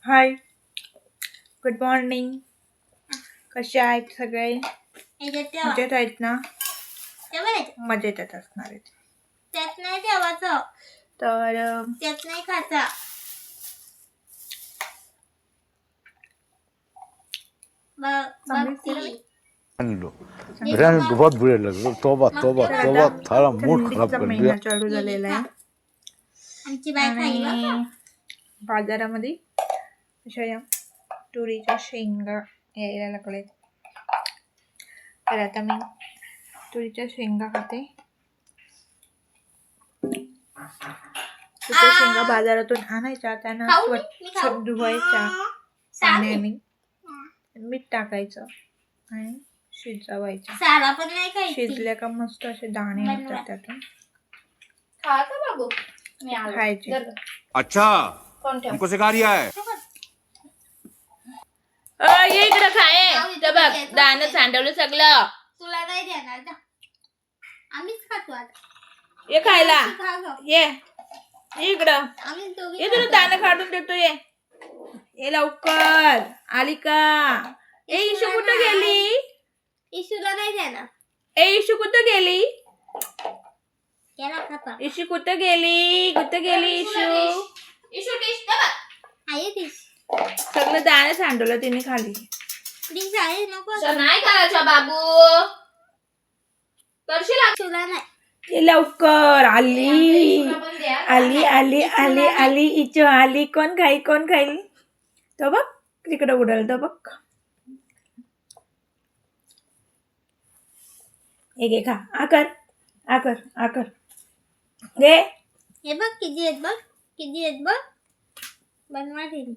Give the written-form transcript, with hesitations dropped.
हाय, good morning. कसे आहेत सगळे? मजेत आहेत ना? मजेतच असणार आहेत. त्यात नाही ठेवायचं, तर त्यात नाही खायचा. रहने बहुत बुरे लग रहे. तौबा तौबा तौबा, थारा मूड खराब थंडीचा कर महिना दिया. चालू झालेला आहे आमची बाई खाईल बरं का? आणि बाजारामध्ये अशा या तुरीच्या शेंगा यायला लागलेत. तर आता मी तुरीच्या शेंगा खाते. तुरीच्या शेंगा बाजारातून आणायच्या, त्यांना खाऊ मी? स्वच्छ धुवायच्या पाण्याने, मीठ टाकायचं आणि शिजवायच्या. सारा पण नाही खायची. शिजल्या का मस्त असे दाणे निघतात त्यातून, खा का बाबू? खायचे. अच्छा, हमको सिखा रिया है. ये इकडं खाये. तर बघ दाणं सांडवलं सगळं. तुला नाही देणार जा. आम्हीच खातो आता. ये खायला. खा गं. ये इकडं. आम्ही दोघी ये तुला दाणं काढून देतो. ये लवकर. आली का? ए इशू कुठं गेली? इशूला नाही देणार. ए इशू कुठं गेली? याला खाता. इशू कुठं गेली? कुठं गेली इशू? इशू डिश दे बघ. आहे डिश. सगळं दाणं सांडवलं तिने खाली. डिश आहे नको. नाही करायचं बाबू. करशील तुला नाही. ये लवकर. आली आली आली आली आली इचू आली. कोण खाईल? कोण खाईल? तो बघ तिकडं उडल. तो बघ. एक घे, खा. आकर आकर आकर घे. हे बघ किती आहेत बघ. किती आहेत बघ. बनवा ठेवी.